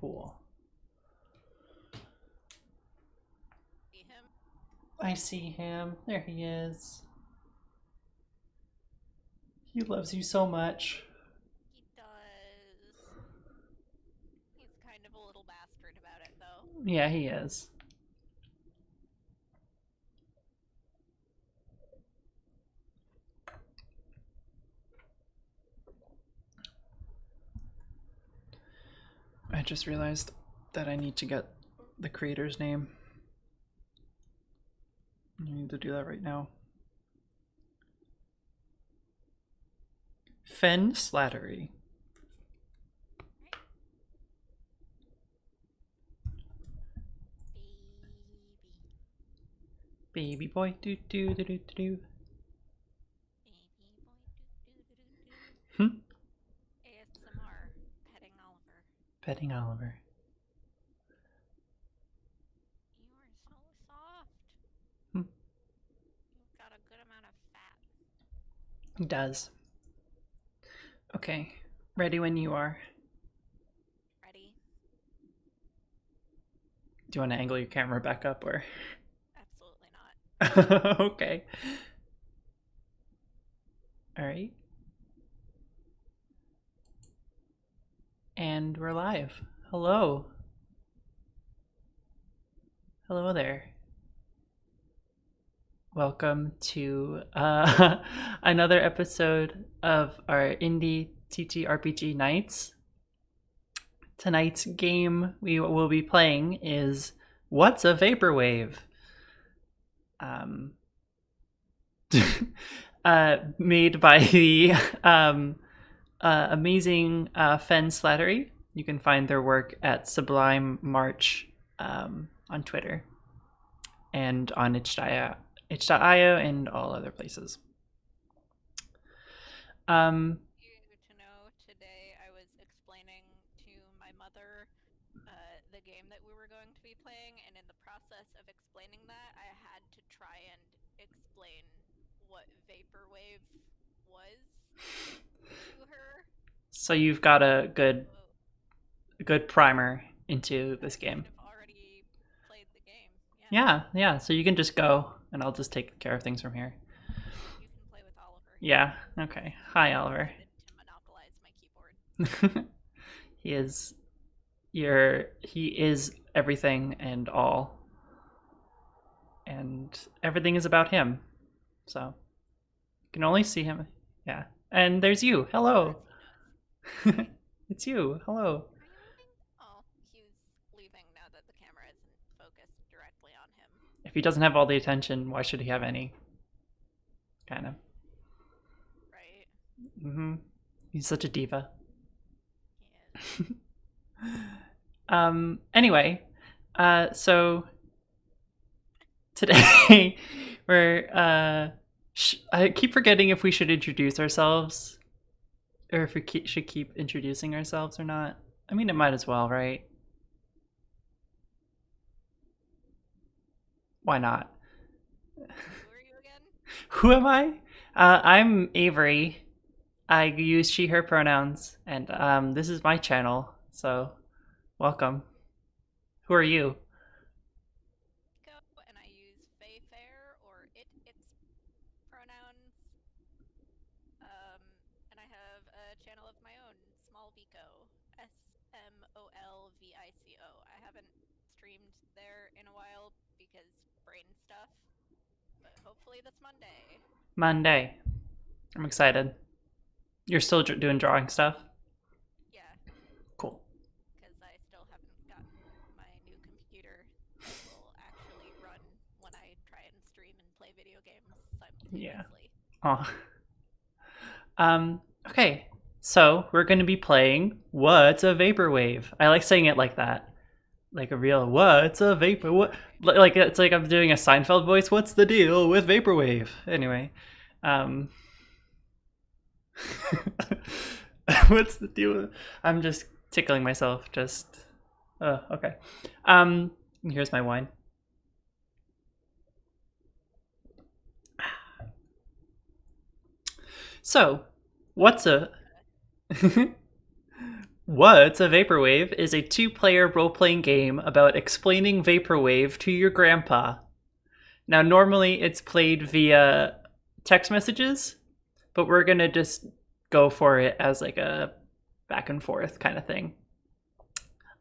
Cool. See him? I see him. There he is. He loves you so much. He does. He's kind of a little bastard about it, though. Yeah, he is. I just realized that I need to get the creator's name. I need to do that right now. Fen Slattery. Baby boy, do do do do do. Baby boy, Hmm. ASMR, petting Oliver. Petting Oliver. You are so soft. Hmm. You've got a good amount of fat. He does. Okay, ready when you are. Ready? Do you want to angle your camera back up or? Absolutely not. Okay. All right. And we're live. Hello. Hello there. Welcome to another episode of our indie TTRPG nights. Tonight's game we will be playing is What's a Vaporwave? Made by the amazing Fen Slattery. You can find their work at Sublime March on Twitter and on itch.io and all other places. You to know, today I was explaining to my mother the game that we were going to be playing, and in the process of explaining that, I had to try and explain what Vaporwave was to her. So you've got a good primer into this game. I've already played the game. Yeah. So you can just go, and I'll just take care of things from here. You can play with Oliver. Yeah. Okay. Hi, Oliver. To monopolize my keyboard. He is everything and all. And everything is about him. So you can only see him. Yeah. And there's you. Hello. It's you. Hello. Are you leaving? Oh, he's leaving now that the camera isn't focused directly on him. If he doesn't have all the attention, why should he have any? Kind of. Right. Mm-hmm. He's such a diva. He is. Anyway, so today we're I keep forgetting if we should introduce ourselves or if we should keep introducing ourselves or not. I mean, it might as well, right? Why not? Who are you again? Who am I? I'm Avery. I use she, her pronouns, and this is my channel, so welcome. Who are you? And I use they, fair, or its pronouns. And I have a channel of my own, Small Vico, SMOLVICO. I haven't streamed there in a while because brain stuff, but hopefully this Monday. Monday. I'm excited. You're still doing drawing stuff? Yeah. Cool. Because I still haven't gotten my new computer that will actually run when I try and stream and play video games simultaneously. Yeah. Okay. So we're going to be playing What's a Vaporwave? I like saying it like that. Like a real what's a vapor? What? Like it's like I'm doing a Seinfeld voice. What's the deal with Vaporwave? Anyway. What's the deal? I'm just tickling myself. Just. Okay. Here's my wine. So, what's a What's a Vaporwave is a two-player role-playing game about explaining Vaporwave to your grandpa. Now, normally it's played via text messages, but we're gonna just go for it as like a back and forth kind of thing.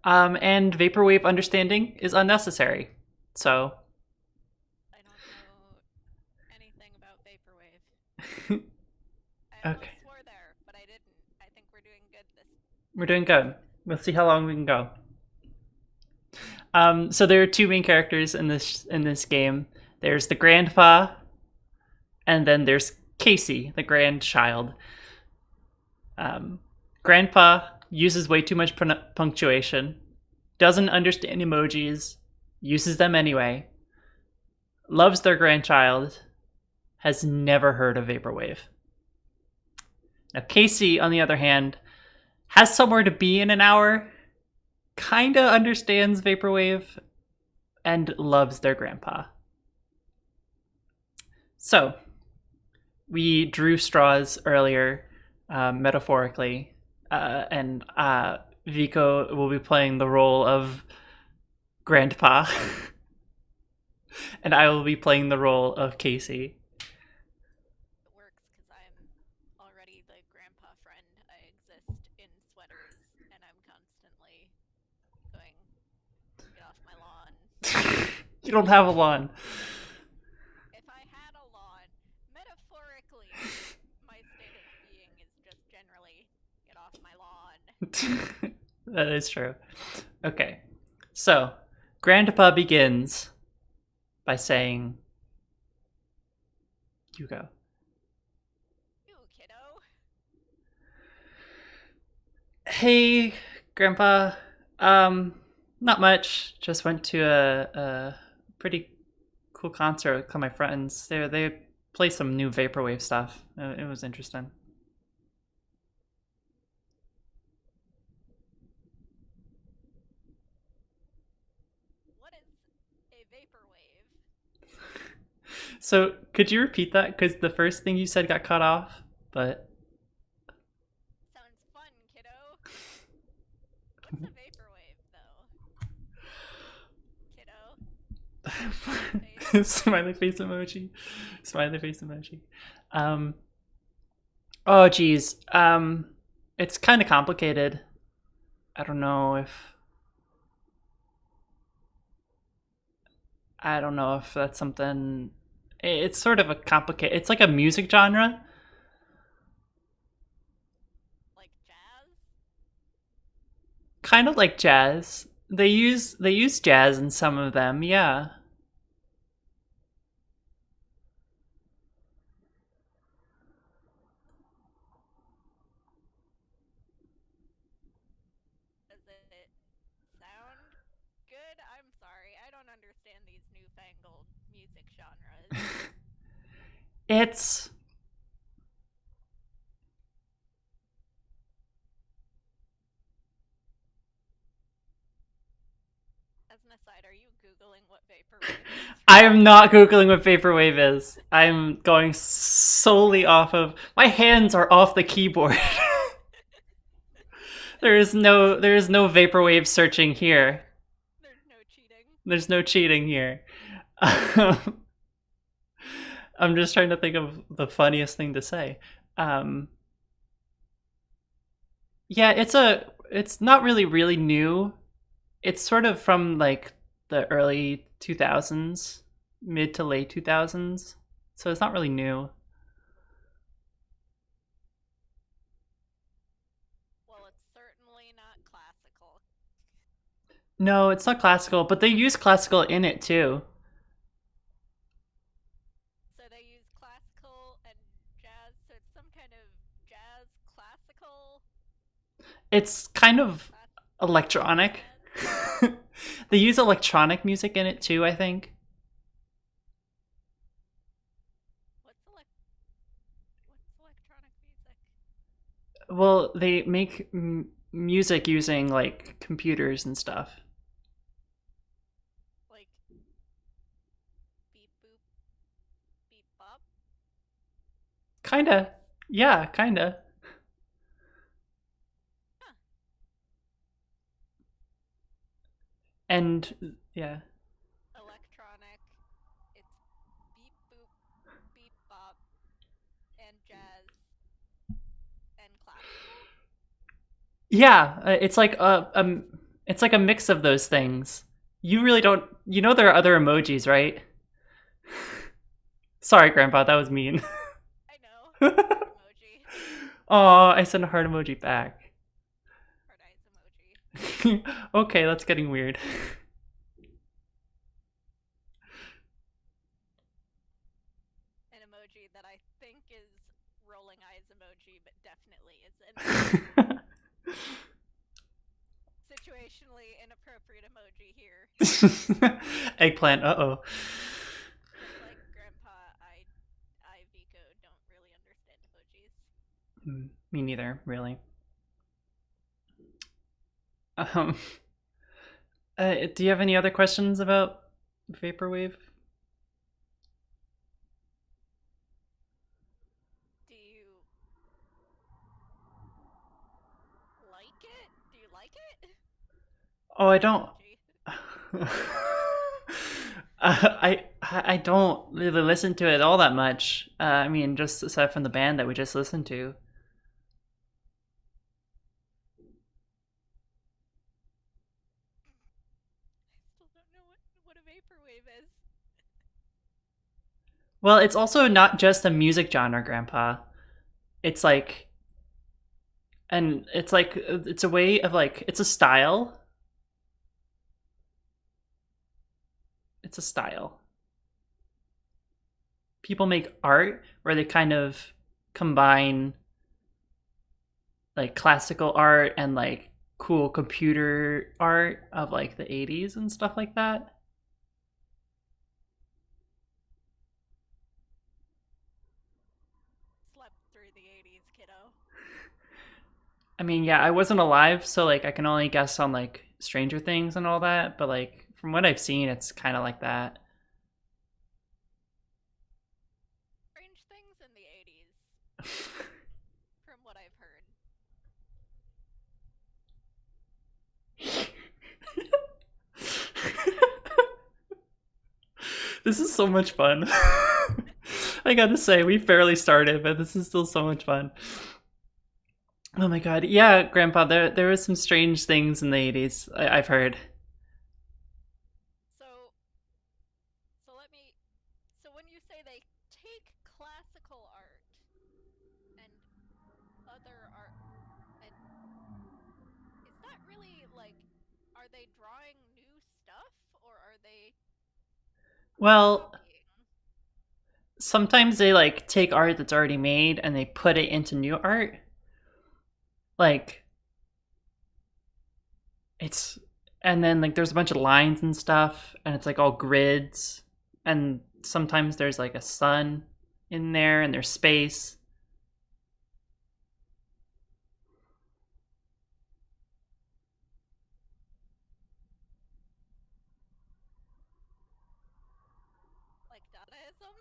And Vaporwave understanding is unnecessary. So, I don't know anything about Vaporwave. I okay, almost swore there, but I didn't. I think we're doing good we're doing good. We'll see how long we can go. So there are two main characters in this game. There's the grandpa, and then there's Casey, the grandchild. Um, Grandpa uses way too much punctuation, doesn't understand emojis, uses them anyway, loves their grandchild, has never heard of Vaporwave. Now, Casey, on the other hand, has somewhere to be in an hour, kinda understands Vaporwave, and loves their grandpa. So, we drew straws earlier, metaphorically, and Vico will be playing the role of Grandpa, and I will be playing the role of Casey. It works because I'm already the grandpa friend. I exist in sweaters, and I'm constantly going, get off my lawn. You don't have a lawn. If I had a lawn, metaphorically, my state of being is just generally, get off my lawn. That is true. Okay, so Grandpa begins by saying, "You go." You, kiddo. Hey, Grandpa. Not much. Just went to a pretty cool concert with my friends. They play some new vaporwave stuff. It was interesting. What is a vaporwave? So, could you repeat that? Because the first thing you said got cut off. But Sounds fun, kiddo. What's a vaporwave, though? Kiddo? smiley face emoji, smiley face emoji. Um. Oh, geez. It's kind of complicated. I don't know if that's something. It's sort of a complicated. It's like a music genre, Like jazz? kind of like jazz. They use jazz in some of them. Yeah. Does it sound good? I'm sorry, I don't understand these newfangled music genres. It's As an aside, are you Googling what vaporwave is I right am now? not googling what vaporwave is. I'm going solely off of my hands are off the keyboard. There is no vaporwave searching here. There's no cheating. There's no cheating here. I'm just trying to think of the funniest thing to say. Um, yeah, it's not really new. It's sort of from like the early 2000s, mid to late 2000s. So it's not really new. Well, it's certainly not classical. No, it's not classical, but they use classical in it too. So they use classical and jazz, so it's some kind of jazz classical, It's kind of classical electronic. jazz. They use electronic music in it too, I think. What's electronic music? Well, they make music using like computers and stuff. Like beep boop, beep bop? Kinda. Yeah, kinda. Huh. And yeah. electronic, it's beep boop, beep bop, and jazz, and classical. Yeah, it's like a mix of those things. You really don't you know there are other emojis, right? Sorry, Grandpa, that was mean. I know. Heart emoji. Oh, I sent a heart emoji back. Heart eyes emoji. Okay, that's getting weird. An emoji that I think is rolling eyes emoji, but definitely isn't. Situationally inappropriate emoji here. Eggplant, uh-oh. Just like Grandpa, I Vico don't really understand emojis. Me neither, really. Um, do you have any other questions about Vaporwave? Do you like it? Do you like it? Oh, I don't. Emoji. I don't really listen to it all that much. I mean, just aside from the band that we just listened to. I still don't know what a vaporwave is. Well, it's also not just a music genre, Grandpa. It's like, and it's like, it's a way of like, it's a style. It's a style. People make art where they kind of combine like classical art and like cool computer art of like the 80s and stuff like that. Slept through the 80s, kiddo. I mean, yeah, I wasn't alive, so like I can only guess on like Stranger Things and all that, but like from what I've seen, it's kind of like that. Strange things in the 80s, from what I've heard. This is so much fun. I gotta say, we barely started, but this is still so much fun. Oh my god, yeah, Grandpa, there was some strange things in the 80s. I've heard. So, so let me. So when you say they take classical art and other art, and is that really like, are they drawing new stuff or are they Well, copying? sometimes they like take art that's already made and they put it into new art. Like it's and then like there's a bunch of lines and stuff and it's like all grids and sometimes there's like a sun in there and there's space. Like Dadaism?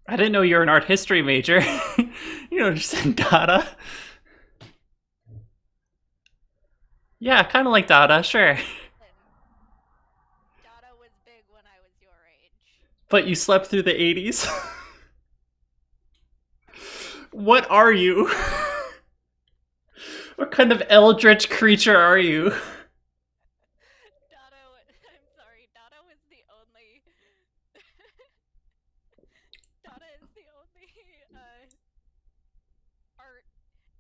I didn't know you were an art history major. You know, just in Dada. Yeah, kind of like Dada, sure. Listen, Dada was big when I was your age. But you slept through the 80s. I was born from What Dada. are you? What kind of eldritch creature are you? Dada, I'm sorry, Dada was the only. Dada is the only art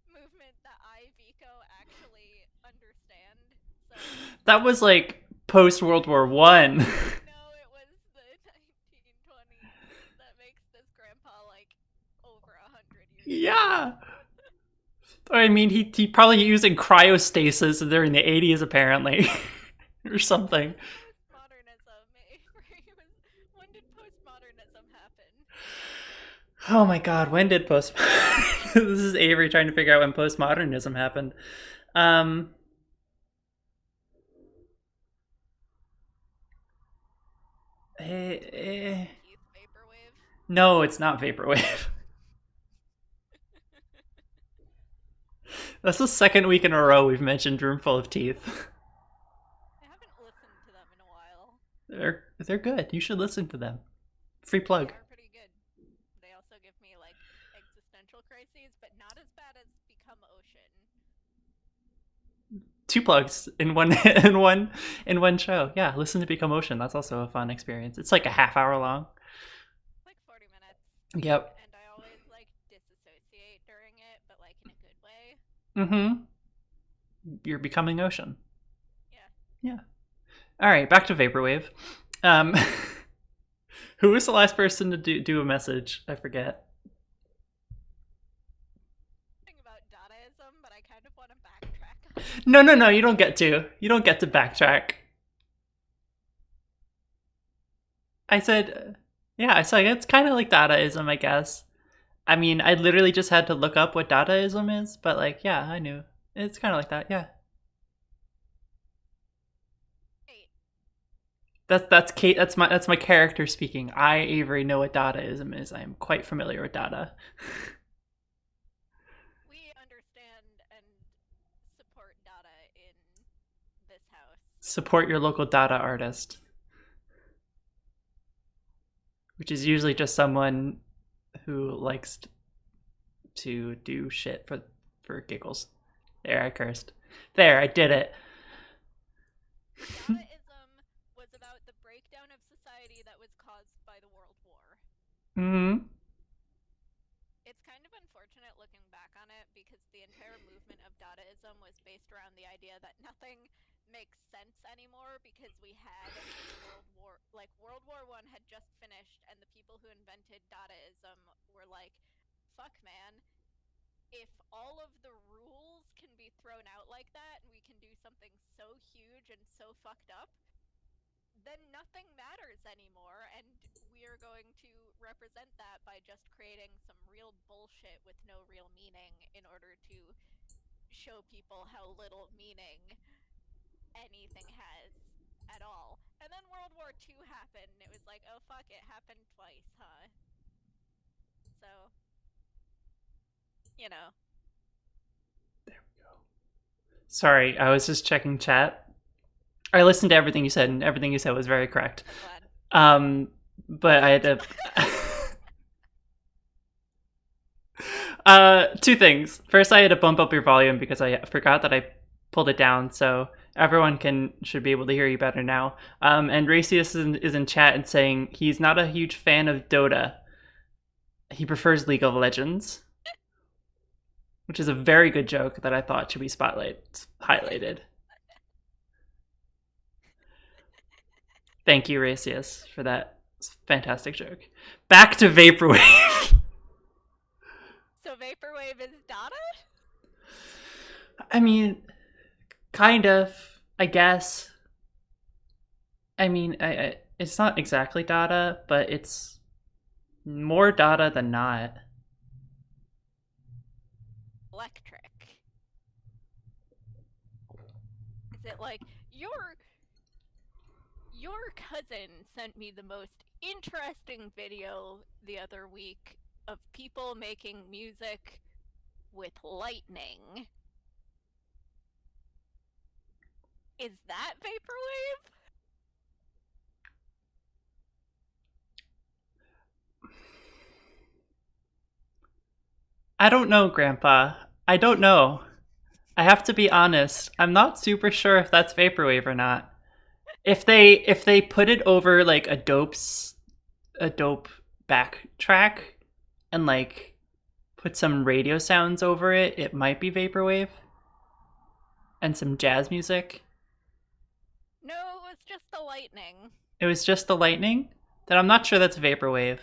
movement that I, Vico, actually understand. So, That was like post World War One. no, it was the 1920s. That makes this grandpa like over 100 years old. Yeah. I mean, he probably using cryostasis during the 80s apparently, or something. When was postmodernism? When did postmodernism happen? Oh my god, when did post? This is Avery trying to figure out when postmodernism happened. Um, Is eh, it Keith Vaporwave? no, it's not vaporwave. That's the second week in a row we've mentioned Room Full of Teeth. they're good. You should listen to them. Free They plug. are pretty good. They also give me like existential crises, but not as bad as Become Ocean. Two plugs in one in one show. Yeah, listen to Become Ocean. That's also a fun experience. It's like a half hour long. It's like 40 minutes. Yep. And I always like disassociate during it, but like in a good way. Mm-hmm. You're becoming ocean. Yeah. Yeah. All right, back to Vaporwave. Um, who was the last person to do a message? I forget. Thing about Dadaism, but I kind of want to backtrack on it. No. You don't get to. You don't get to backtrack. I said, yeah. I said it's kind of like Dadaism, I guess. I mean, I literally just had to look up what Dadaism is, but like, yeah, I knew it's kind of like that. Yeah. Wait, That's Kate. That's my character speaking. I Avery know what Dadaism is. I am quite familiar with Dada. we understand and support Dada in this house. Support your local Dada artist, which is usually just someone who likes to do shit for giggles. There, I cursed. There, I did it. Dadaism was about the breakdown of society that was caused by the World War. Hmm. It's kind of unfortunate looking back on it because the entire movement of Dadaism was based around the idea that nothing makes sense anymore because we had World War I had just finished and the people who invented Dadaism were like, fuck man, if all of the rules can be thrown out like that and we can do something so huge and so fucked up, then nothing matters anymore, and we are going to represent that by just creating some real bullshit with no real meaning in order to show people how little meaning anything has at all. And then World War II happened, and it was like, oh fuck, it happened twice, huh? So, you know. Sorry, I was just checking chat. I listened to everything you said, and everything you said was very correct. I'm glad. But I had to. Two things. First, I had to bump up your volume because I forgot that I pulled it down, so everyone should be able to hear you better now. And Racius is in chat and saying he's not a huge fan of Dota. He prefers League of Legends, which is a very good joke that I thought should be highlighted. Thank you, Racius, for that fantastic joke. Back to Vaporwave. So Vaporwave is Dada? I mean, kind of, I guess. I mean, it's not exactly Dada, but it's more Dada than not. Electric. Is it like your cousin sent me the most interesting video the other week of people making music with lightning. Is that Vaporwave? I don't know, Grandpa. I don't know. I have to be honest. I'm not super sure if that's Vaporwave or not. If they put it over like a dope backtrack and like put some radio sounds over it, it might be Vaporwave. And some jazz music. No, it was just the lightning. It was just the lightning? Then I'm not sure that's Vaporwave.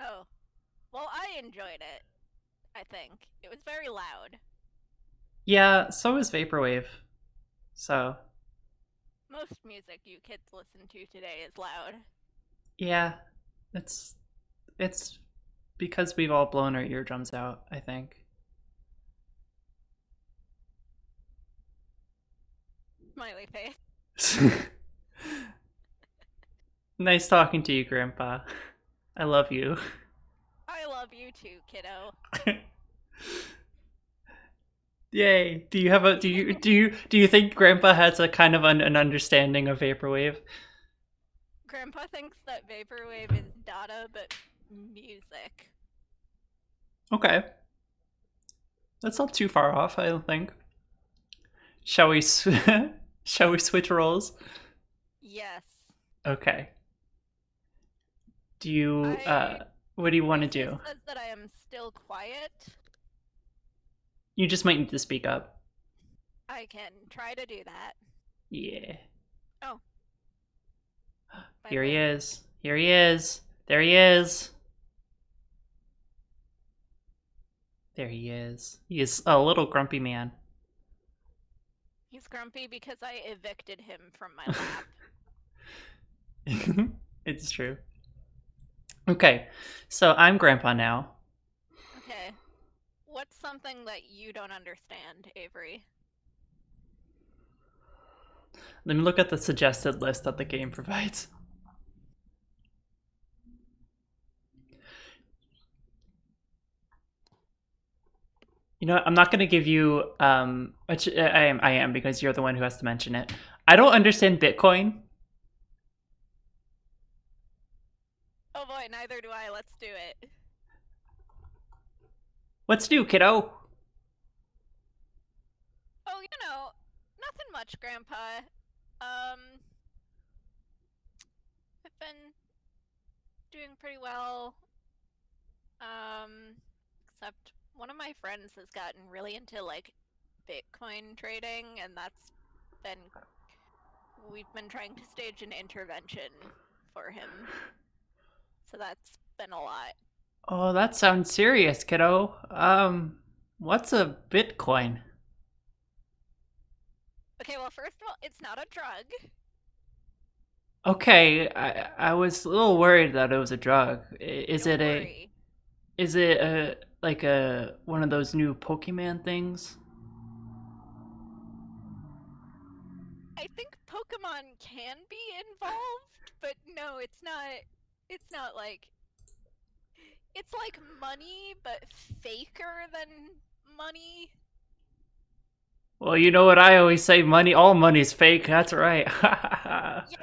Oh. Well, I enjoyed it, I think. It was very loud. Yeah, so is Vaporwave. So. Most music you kids listen to today is loud. Yeah. It's because we've all blown our eardrums out, I think. Smiley face. Nice talking to you, Grandpa. I love you. I love you too, kiddo. Yay! Do you think Grandpa has a kind of an understanding of Vaporwave? Grandpa thinks that Vaporwave is data, but music. Okay. That's not too far off, I don't think. Shall we shall we switch roles? Yes. Okay. Do you I what do you want to Braces do? says that I am still quiet. You just might need to speak up. I can try to do that. Yeah. Oh, by the Here he way, is. Here he is. There he is. There he is. He is a little grumpy man. he's grumpy because I evicted him from my lap. It's true. Okay, so I'm grandpa now. Okay. What's something that you don't understand, Avery? Let me look at the suggested list that the game provides. You know, I'm not going to give you. Which I am because you're the one who has to mention it. I don't understand Bitcoin. Oh boy, neither do I. Let's do it. What's new, kiddo? Oh, nothing much, Grandpa. Um, I've been doing pretty well. Except one of my friends has gotten really into like Bitcoin trading, and we've been trying to stage an intervention for him. So that's been a lot. Oh, that sounds serious, kiddo. What's a Bitcoin? Okay, well, first of all, it's not a drug. Okay, I was a little worried that it was a drug. Is Don't it a worry. is it a like a one of those new Pokemon things? I think Pokemon can be involved, but no, it's not. It's not like it's like money, but faker than money. Well, you know what I always say, money all money's fake. That's right. Yeah,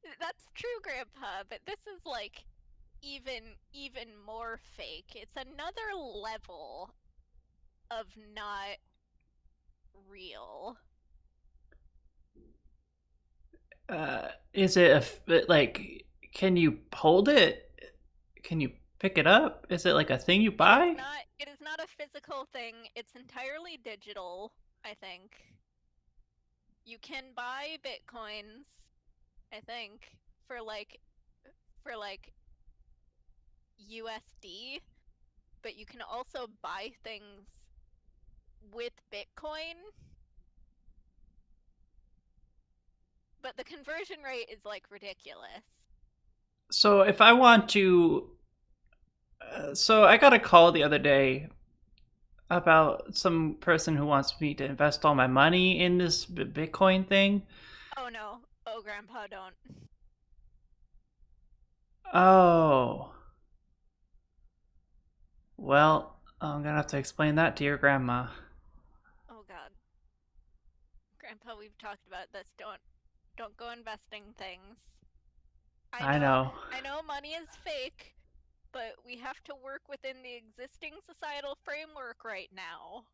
but that's true, Grandpa. But this is like even more fake. It's another level of not real. Is it like can you hold it? Can you pick it up? Is it like a thing you It is buy? not. It is not a physical thing. It's entirely digital. I think you can buy bitcoins. I think for like USD, but you can also buy things with Bitcoin. But the conversion rate is like ridiculous. So if I want to so I got a call the other day about some person who wants me to invest all my money in this Bitcoin thing. Oh no. Oh, Grandpa, don't. Oh. Well, I'm gonna have to explain that to your grandma. Oh God, Grandpa, we've talked about this. Don't go investing things. I I know know. I know money is fake, but we have to work within the existing societal framework right now.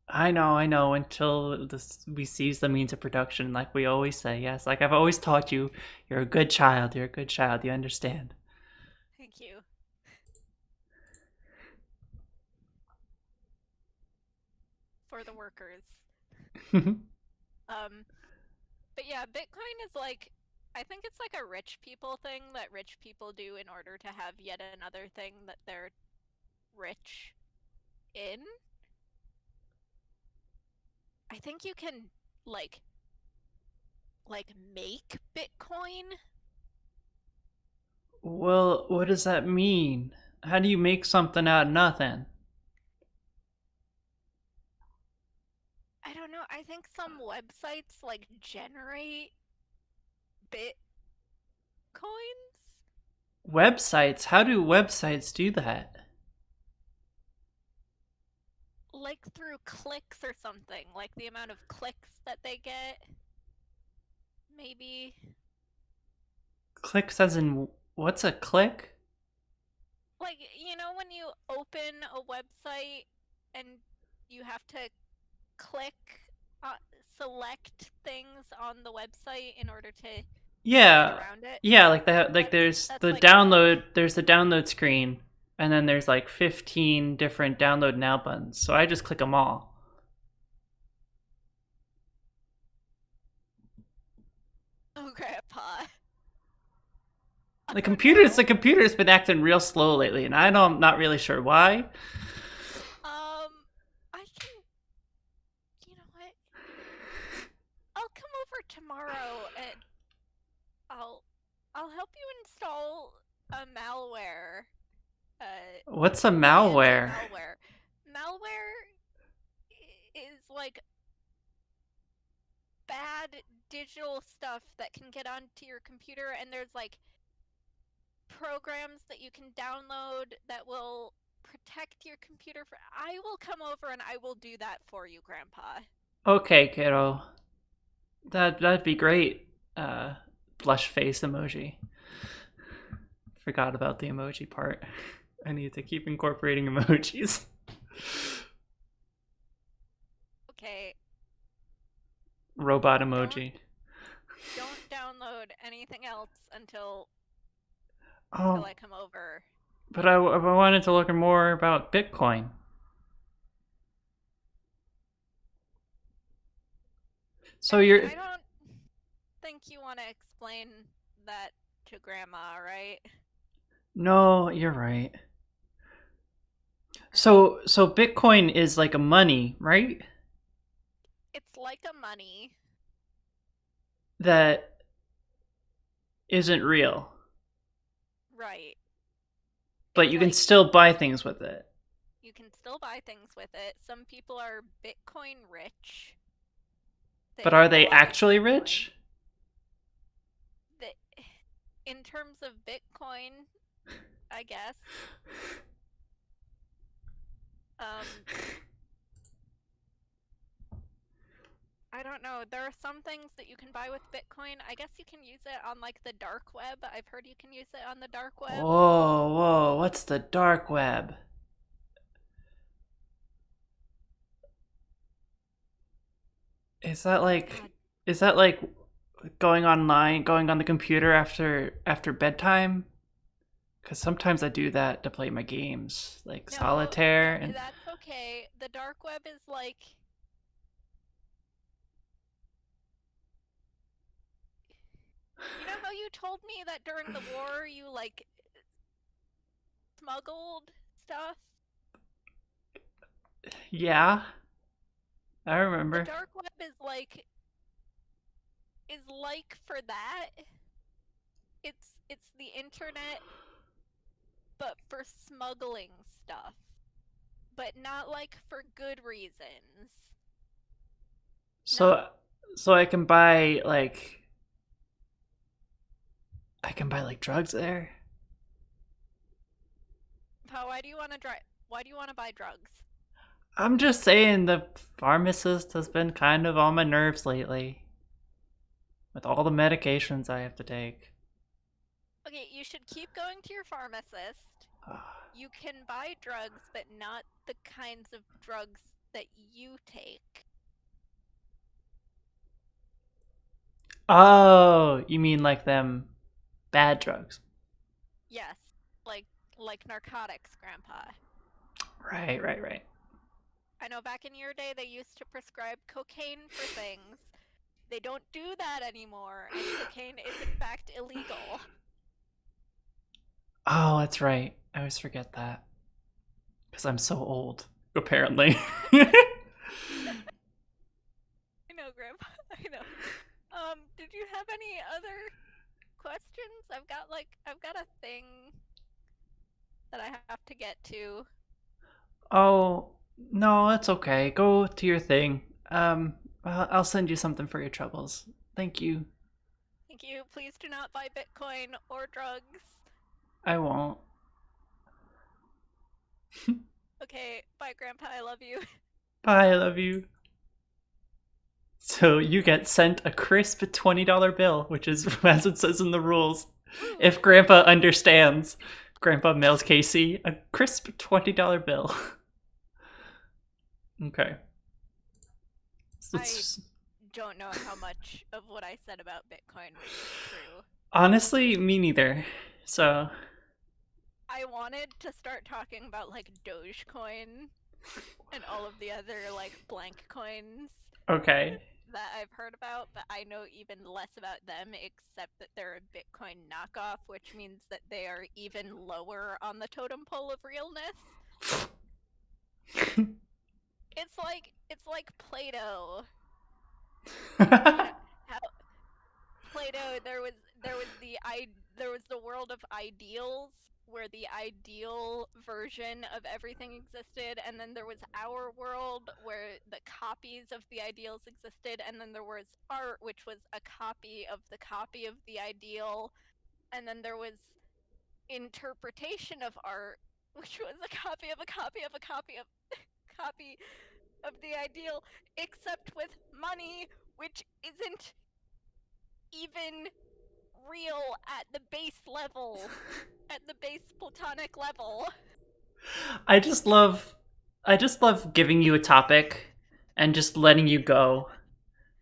I know, until we seize the means of production, like we always say. Yes, like I've always taught you, you're a good child, you're a good child, you understand. Thank you. For the workers. Um, but yeah, Bitcoin is like, I think it's like a rich people thing that rich people do in order to have yet another thing that they're rich in. I think you can like make Bitcoin. Well, what does that mean? How do you make something out of nothing? I don't know. I think some websites like generate Bitcoins Websites? How do websites do that? like through clicks or something, like the amount of clicks that they get. Maybe Clicks as in what's a click? Like, when you open a website and you have to click, uh, select things on the website in order to get Yeah, around it. yeah, like that. Like That's there's that's the like a click. download. There's the download screen, and then there's like 15 different download now buttons. So I just click them all. Oh, Grandpa. I The don't computer's the know. computer's been acting real slow lately, and I'm not really sure why. I can. You know what? I'll come over tomorrow and I'll I'll help you install a malware. What's a An malware? anti-malware. Malware is like bad digital stuff that can get onto your computer, and there's like programs that you can download that will protect your computer. I will come over and I will do that for you, Grandpa. Okay, kiddo. That'd be great. Blush face emoji. Forgot about the emoji part. I need to keep incorporating emojis. Okay, Robot don't emoji. don't download anything else until Oh, I come over. but I wanted to learn more about Bitcoin. I So mean, you're I don't think you want to explain that to Grandma, right? no, you're right. All right. So Bitcoin is like a money, right? It's like a money. That isn't real, Right. but It's you can like still buy things with it. you can still buy things with it. Some people are Bitcoin rich. But They are have a they lot of actually Bitcoin. rich? The, in terms of Bitcoin, I guess. Um, I don't know. There are some things that you can buy with Bitcoin. I guess you can use it on like the dark web. I've heard you can use it on the dark web. Whoa, what's the dark web? Is that like God, is that like going online, going on the computer after bedtime? Cuz sometimes I do that to play my games, like no, solitaire and that's okay. The dark web is like, how you told me that during the war you like smuggled stuff? yeah, I The remember. dark web is like for that. It's the internet but for smuggling stuff. But not like for good reasons. Not So so I can buy like drugs there. why do you want to why do you want to buy drugs? I'm just saying the pharmacist has been kind of on my nerves lately with all the medications I have to take. Okay, you should keep going to your pharmacist. You can buy drugs, but not the kinds of drugs that you take. Oh, you mean like them bad drugs? Yes, like narcotics, Grandpa. Right, right, right. I know back in your day they used to prescribe cocaine for things. They don't do that anymore, and cocaine is in fact illegal. Oh, that's right. I always forget that because I'm so old. Apparently. I know, Grandpa. I know. Did you have any other questions? I've got a thing that I have to get to. Oh no, it's okay. Go to your thing. I'll send you something for your troubles. Thank you. Thank you. Please do not buy Bitcoin or drugs. I won't. Okay, bye, Grandpa. I love you. Bye. I love you. So you get sent a crisp $20 bill, which is as it says in the rules. If Ooh, Grandpa understands, Grandpa mails Casey a crisp $20 bill. Okay. I It's, don't know how much of what I said about Bitcoin was true. honestly, me neither. So, I wanted to start talking about like Dogecoin and all of the other like blank coins okay. that I've heard about, but I know even less about them except that they're a Bitcoin knockoff, which means that they are even lower on the totem pole of realness. It's like Plato. You know how Plato there was the world of ideals where the ideal version of everything existed, and then there was our world where the copies of the ideals existed, and then there was art which was a copy of the ideal, and then there was interpretation of art which was a copy of a copy of a copy of copy of the ideal, except with money, which isn't even real at the base level, at the base platonic level. I just love I just love giving you a topic and just letting you go.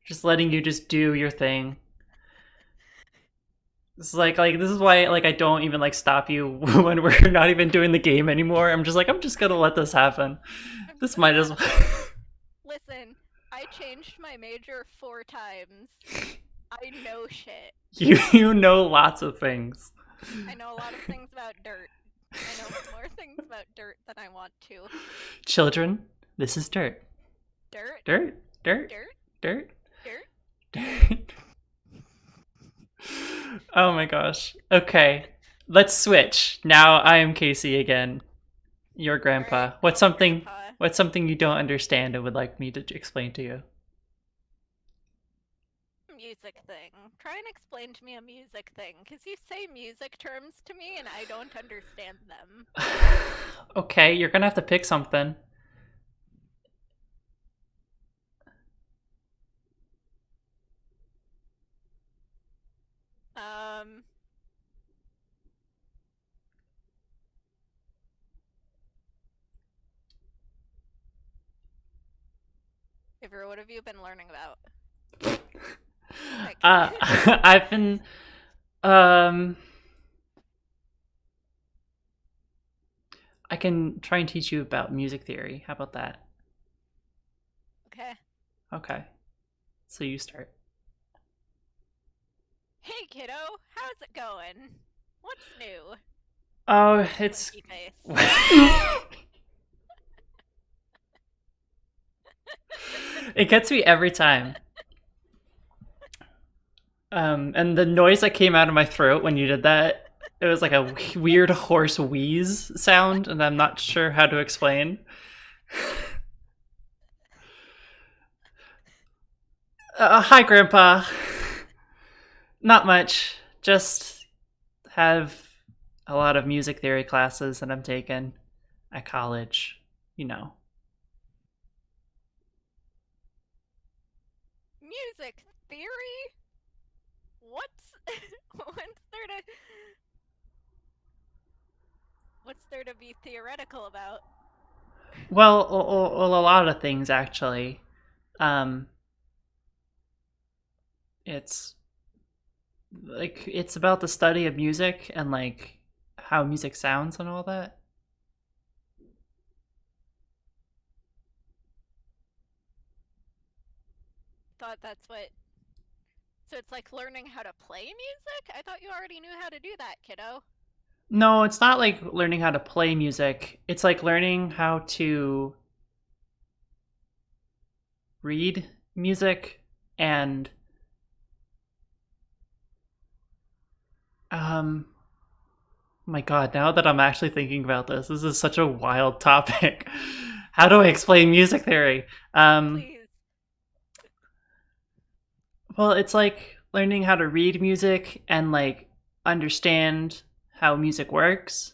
Just letting you just do your thing. It's like this is why like I don't even like stop you when we're not even doing the game anymore. I'm just like I'm just gonna let this happen. I'm This just might as gonna well. listen. I changed my major 4 times. I know shit. You know lots of things. I know a lot of things about dirt. I know more things about dirt than I want to. Children, this is dirt. Dirt, Dirt, dirt, dirt, dirt, dirt, dirt. dirt. Oh my gosh. Okay. Let's switch. Now I am Casey again. Your All right, grandpa. Grandpa. What's something you don't understand and would like me to explain to you? Music thing. Try and explain to me a music thing, because you say music terms to me and I don't understand them. Okay, you're gonna have to pick something. Um, Ivor, what have you been learning about? Like, I've been um I can try and teach you about music theory. How about that? okay. Okay. So you start. Hey, kiddo, how's it going? What's new? Oh, it's Winky face. it gets me every time. And the noise that came out of my throat when you did that, it was like a weird hoarse wheeze sound, and I'm not sure how to explain. Hi, Grandpa. Not much. Just have a lot of music theory classes that I'm taking at college. You know. Music theory? What's what's there to what's there to be theoretical about? Well, a lot of things actually. Um, it's it's about the study of music and like how music sounds and all that. Thought that's what. So it's like learning how to play music? I thought you already knew how to do that, kiddo. No, it's not like learning how to play music. It's like learning how to read music and um my god, now that I'm actually thinking about this is such a wild topic. How do I explain music theory? Please. Well, it's like learning how to read music and like understand how music works.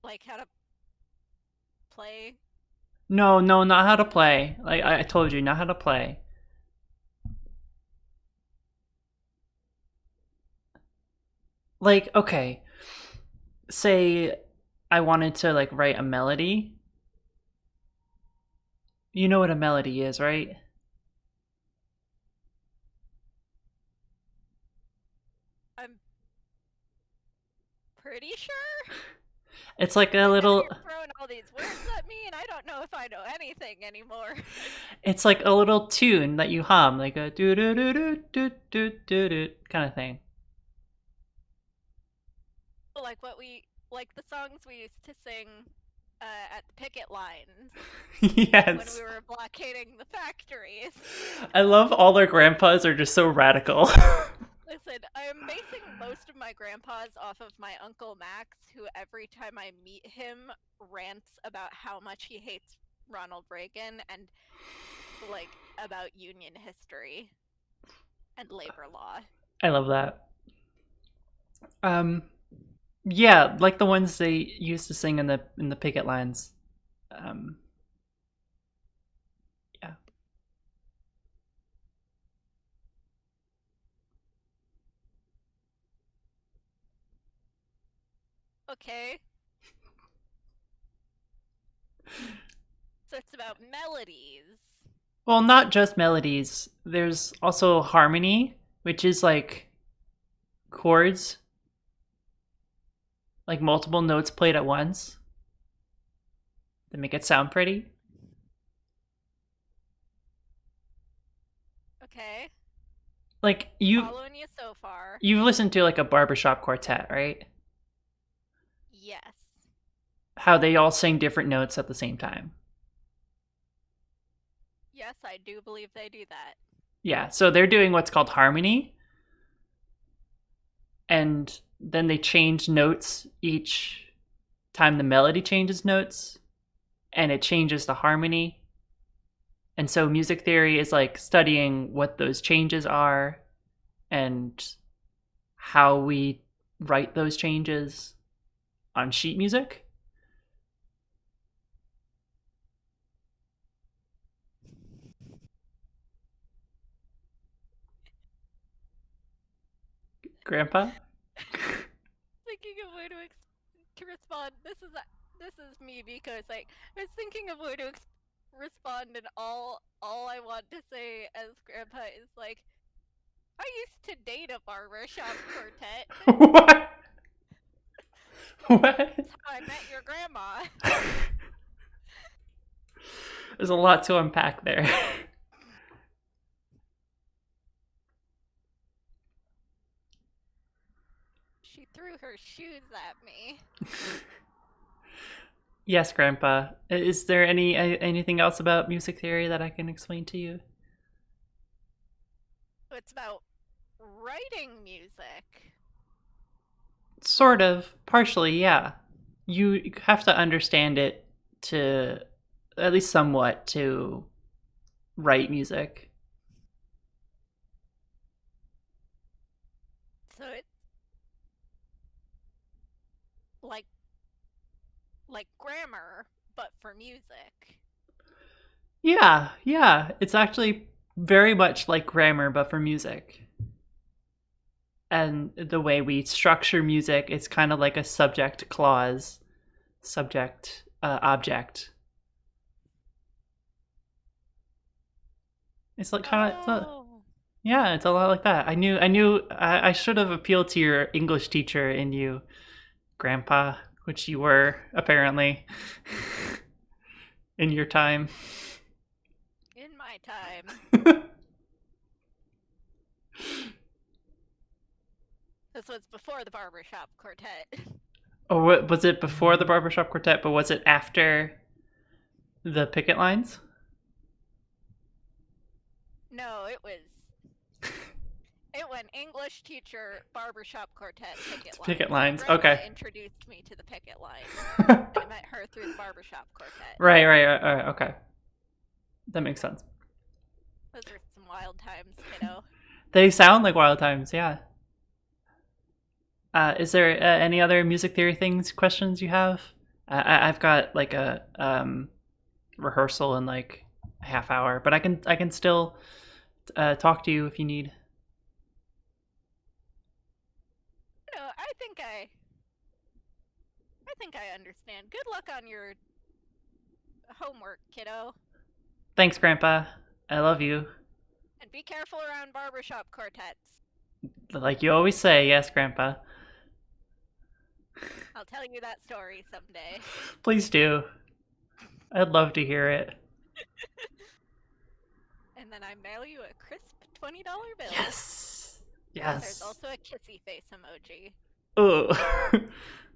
Like how to play. No, not how to play. Like I told you, not how to play. Like, okay, say I wanted to like write a melody. You know what a melody is, right? I'm pretty sure. It's like a But now little you're throwing all these words at me, and I don't know if I know anything anymore. it's like a little tune that you hum, like a do do do do do do do do kind of thing. Like like the songs we used to sing at the picket lines when we Yes. were blockading the factories. I love all their grandpas are just so radical. Listen, I am basing most of my grandpas off of my Uncle Max, who every time I meet him rants about how much he hates Ronald Reagan and like about Union history and labor law. I love that. Um yeah, like the ones they used to sing in the picket lines. Um yeah. Okay, so it's about melodies. Well, not just melodies. There's also harmony, which is like chords, like multiple notes played at once that make it sound pretty. Okay, Like following you so far. you've listened to like a barbershop quartet, right? Yes. How they all sing different notes at the same time. Yes, I do believe they do that. Yeah, so they're doing what's called harmony, and then they change notes each time the melody changes notes, and it changes the harmony. And so music theory is like studying what those changes are and how we write those changes on sheet music. Grandpa? Thinking of way to respond. This is me because like I was thinking of way to respond, and all I want to say as grandpa is like I used to date a barbershop quartet. What? What? That's how I met your grandma. There's a lot to unpack there. She threw her shoes at me. Yes, Grandpa. Is there anything else about music theory that I can explain to you? It's about writing music. Sort of, partially, yeah. You have to understand it to at least somewhat to write music. So it's like like grammar, but for music. Yeah, yeah. It's actually very much like grammar, but for music. And the way we structure music is kind of like a subject clause, subject object. It's like kind of Oh. yeah, it's a lot like that. I should have appealed to your English teacher in you, Grandpa, which you were apparently in your time. In my time. This was before the barbershop quartet. Or was it before the barbershop quartet? But was it after the picket lines? No, it went English teacher, barbershop quartet, picket lines. Picket lines. Grandma Okay. introduced me to the picket lines. right, I met her through the barbershop quartet. right. Okay, that makes sense. Those are some wild times, kiddo. They sound like Wild Times. Yeah. Is there any other music theory things questions you have? I've got like a rehearsal in like a half hour, but I can still talk to you if you need. I think I understand. Good luck on your homework, kiddo. Thanks, Grandpa. I love you. And be careful around barbershop quartets. Like you always say, yes, Grandpa. I'll tell you that story someday. Please do. I'd love to hear it. And then I mail you a crisp $20 bill. Yes. There's Yes. also a kissy face emoji. Oh.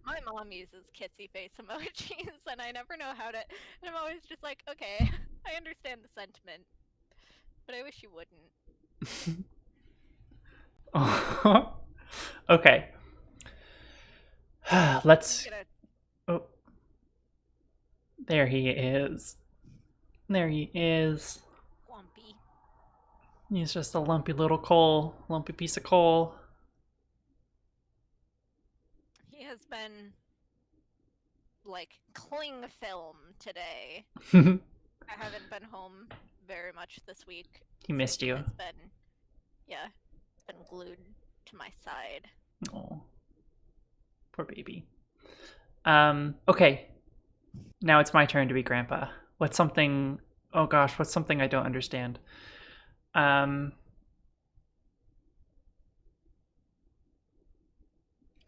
My mom uses kissy face emojis, and I never know how to. And I'm always just like, okay, I understand the sentiment, but I wish you wouldn't. Okay. Let's. Gonna... Oh. There he is. There he is. Lumpy. He's just a lumpy little coal, lumpy piece of coal. He has been like cling film today. He I haven't been home very much this week. missed So you. Has been, yeah, been glued to my side. Oh, poor baby. Okay. Now it's my turn to be Grandpa. What's something? Oh gosh, what's something I don't understand? Can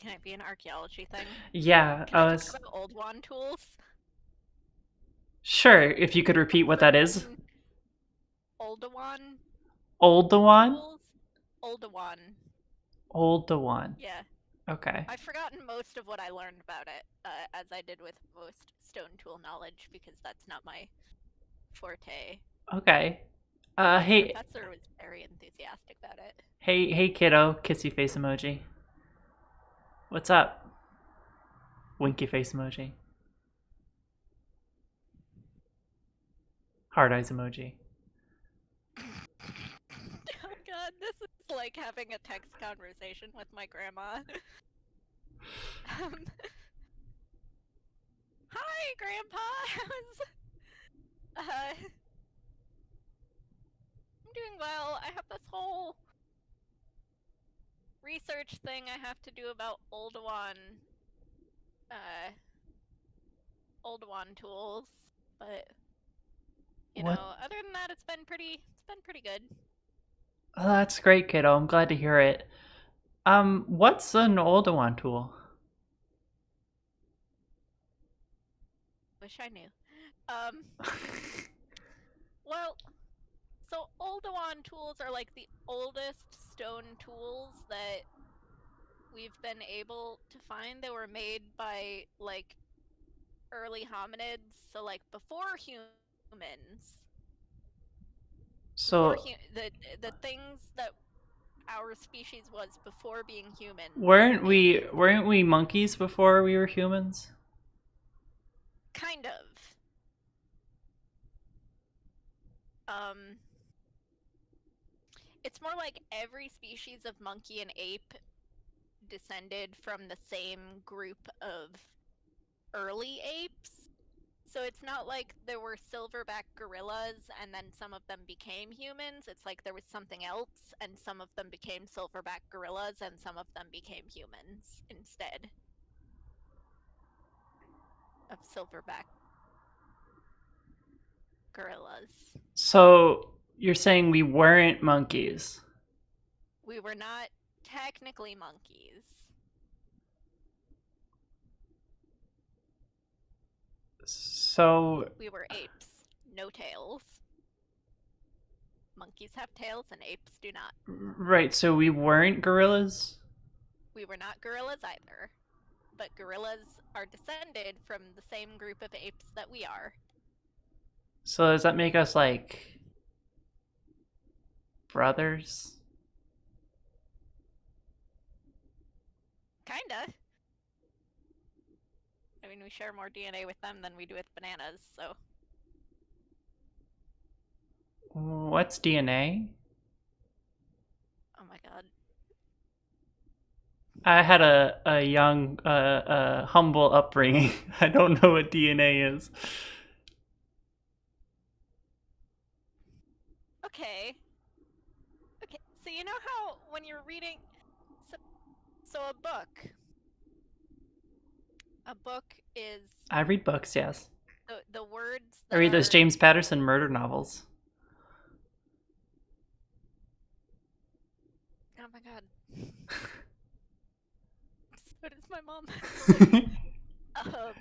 it be an archaeology thing? Yeah, Can I talk about old wand tools? Sure, if you could repeat what that is. Oldawan Oldawan? tools? Oldawan. Oldawan. Yeah. Okay. I've forgotten most of what I learned about it, as I did with most stone tool knowledge, because that's not my forte. Okay. The Hey. professor was very enthusiastic about it. Hey, kiddo. Kissy face emoji. What's up? Winky face emoji. Hard eyes emoji. Oh god, this is like having a text conversation with my grandma. Hi, Grandpa! I'm doing well. I have this whole research thing I have to do about Oldawan tools, but you What? know, other than that, it's been pretty good. Oh, that's great, kiddo. I'm glad to hear it. What's an Oldawan tool? Wish I knew. Well, so Oldawan tools are like the oldest stone tools that we've been able to find. They were made by like early hominids, so like before humans. So, The things that our species was before being humans weren't made we these. weren't we monkeys before we were humans? Kind of. It's more like every species of monkey and ape descended from the same group of early apes. So it's not like there were silverback gorillas and then some of them became humans. It's like there was something else and some of them became silverback gorillas and some of them became humans instead of silverback gorillas. So, you're saying we weren't monkeys? We were not technically monkeys. So, We were apes. No tails. Monkeys have tails and apes do not. right, so we weren't gorillas? We were not gorillas either. But gorillas are descended from the same group of apes that we are. So, does that make us like brothers? Kinda. I mean, we share more DNA with them than we do with bananas, so. What's DNA? Oh my god. I had a young, humble upbringing. I don't know what DNA is. Okay. Okay, so you know how when you're reading. So a book is I read books, yes. the words I that read those are. James Patterson murder novels. Oh my god. So does my mom. um,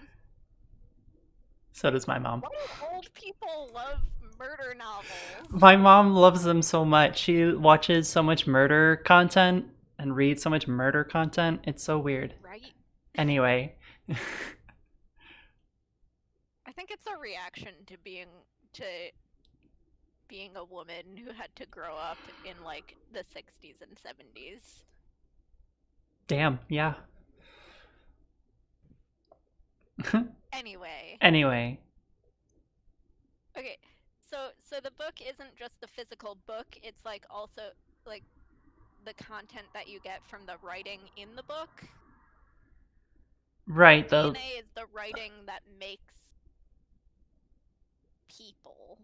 So does my mom. why do old people love murder novels? My mom loves them so much. She watches so much murder content and reads so much murder content. It's so weird. Right? Anyway, I think it's a reaction to being a woman who had to grow up in like the 60s and 70s. damn, yeah. Anyway, Anyway, okay. So the book isn't just the physical book, it's like also like the content that you get from the writing in the book. right, the DNA is the writing that makes people.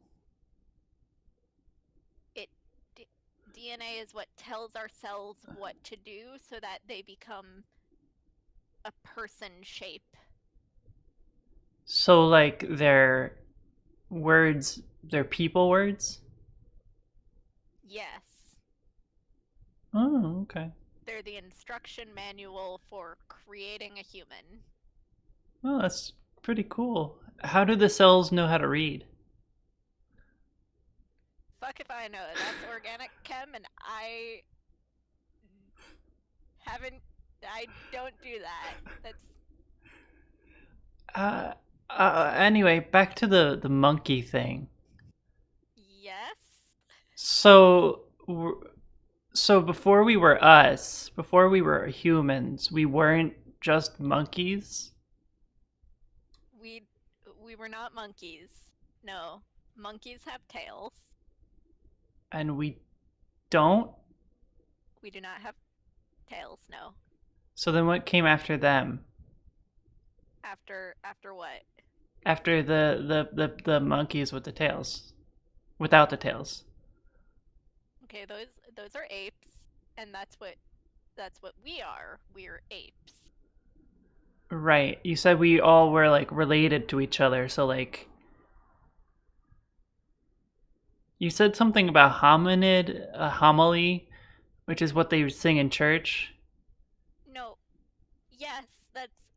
It DNA is what tells our cells what to do so that they become a person shape. so like their words, their people words. Yes. Oh, okay. They're the instruction manual for creating a human. Well, that's pretty cool. How do the cells know how to read? Fuck if I know. That's organic chem, and haven't. I don't do that. That's. Uh, anyway, back to the monkey thing. Yes. So, so before we were us, before we were humans, we weren't just monkeys, We we were not monkeys. No. Monkeys have tails. and we don't. We do not have tails, no. So then, what came after them? After what? After the monkeys with the tails, without the tails. Okay, those are apes, and that's what we are. We're apes. Right. You said we all were like related to each other. So like you said something about hominid, a homily, which is what they sing in church. No, yes, that's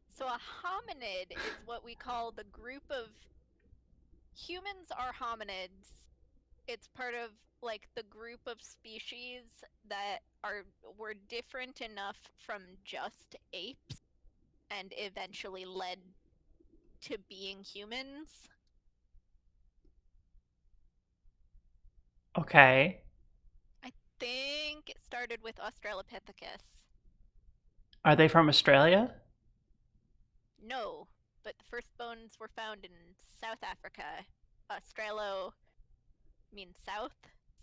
so a hominid is what we call the group of humans are hominids. It's part of like the group of species that are were different enough from just apes and eventually led to being humans. Okay. I think it started with Australopithecus. Are they from Australia? No, but the first bones were found in South Africa. Australo means south,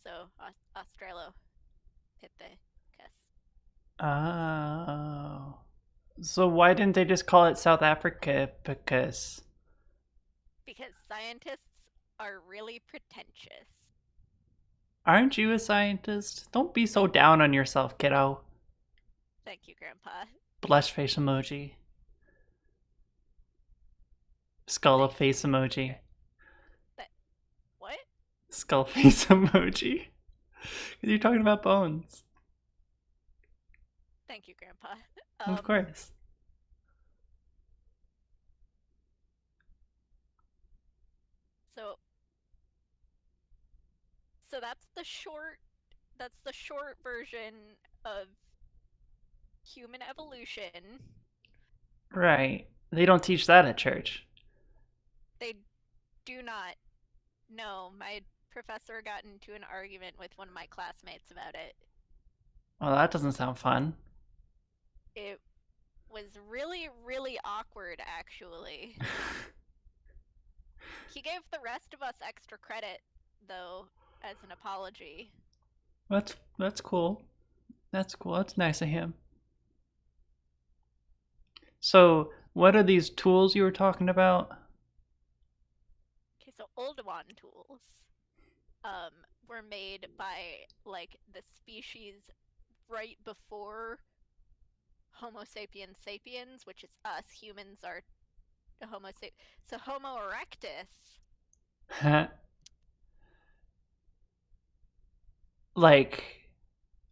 so Australopithecus. Oh. So why didn't they just call it South Africa? Because Because scientists are really pretentious. aren't you a scientist? Don't be so down on yourself, kiddo. Thank you, Grandpa. Blush face emoji. Skull of Thank face you. emoji. That what? Skull face emoji. Because you're talking about bones. Thank you, Grandpa. Of course. So so that's the short version of human evolution. Right. They don't teach that at church. They do not know. My professor got into an argument with one of my classmates about it. Well, that doesn't sound fun. It was really, really awkward, actually. He gave the rest of us extra credit, though, as an apology. That's cool. That's cool. That's nice of him. So, what are these tools you were talking about? Okay, so Oldowan tools um, were made by, like, the species right before Homo sapiens sapiens, which is us. Humans are Homo sapiens. So Homo erectus. Like,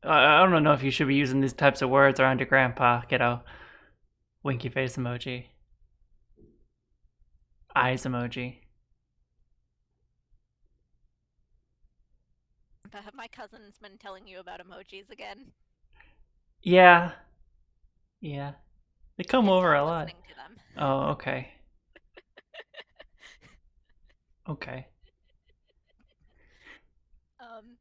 I don't know if you should be using these types of words around your grandpa, kiddo. Winky face emoji. Eyes emoji. Have my cousins been telling you about emojis again? Yeah. Yeah. They come Okay, over stop a lot. listening to them. Oh, okay. Okay. um,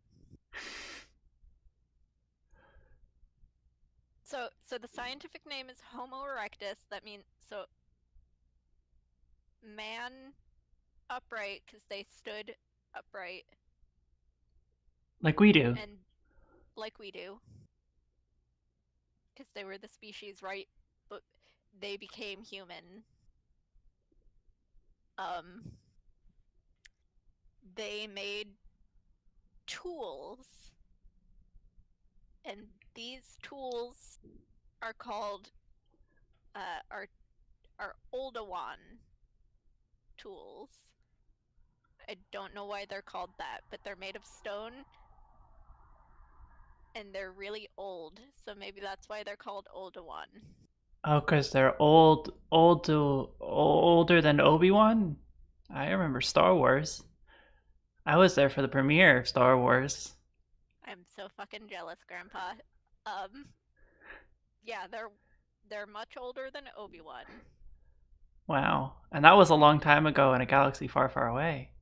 so the scientific name is Homo erectus. That means so man upright because they stood upright Like we do. and like we do because they were the species right, but they became human. Um, they made tools, and these tools are called uh, are are Oldowan tools. I don't know why they're called that, but they're made of stone and they're really old, so maybe that's why they're called Oldowan. Oh, because they're older than Obi-Wan? I remember Star Wars. I was there for the premiere of Star Wars. I'm so fucking jealous, Grandpa. Um, yeah, they're much older than Obi-Wan. Wow. And that was a long time ago in a galaxy far, far away.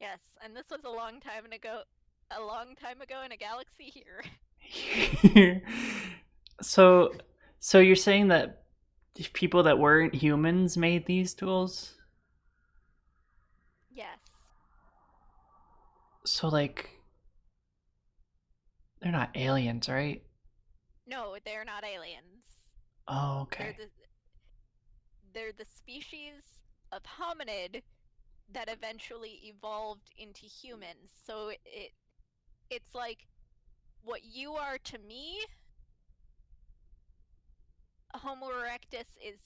Yes, and this was a long time ago in a galaxy here. so, so you're saying that people that weren't humans made these tools? Yes. So, like, they're not aliens, right? No, they're not aliens. Oh, They're okay. the they're the species of hominid that eventually evolved into humans. So it's like what you are to me, Homo erectus is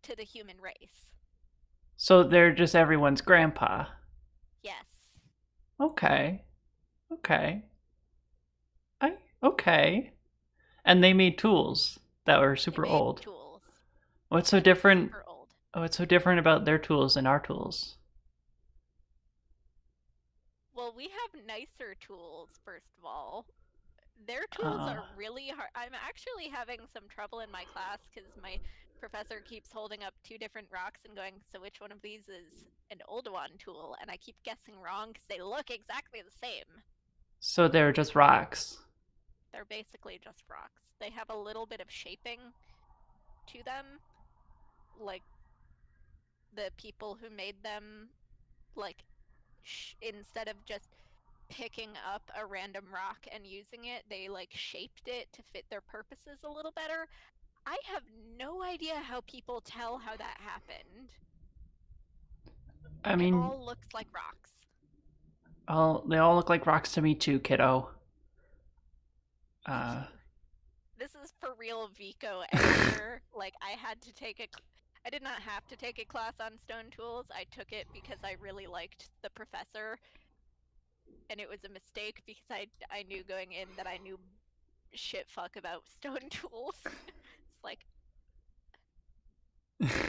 to the human race. So they're just everyone's grandpa. Yes. Okay. Okay. Okay. And they made tools that were They super made old. tools What's so that are different? super old. What's so different about their tools and our tools? Well, we have nicer tools, first of all. Their tools Uh, are really hard. I'm actually having some trouble in my class because my professor keeps holding up two different rocks and going, so which one of these is an Oldowan tool? And I keep guessing wrong because they look exactly the same. so they're just rocks. They're basically just rocks. They have a little bit of shaping to them, like the people who made them, like instead of just picking up a random rock and using it, they like shaped it to fit their purposes a little better. I have no idea how people tell how that happened. I It mean, all looks like rocks. they all look like rocks to me too, kiddo. Thank Uh, you. This is for real Vico editor. Like I did not have to take a class on stone tools. I took it because I really liked the professor, and it was a mistake because I knew going in that I knew shit fuck about stone tools. It's like it's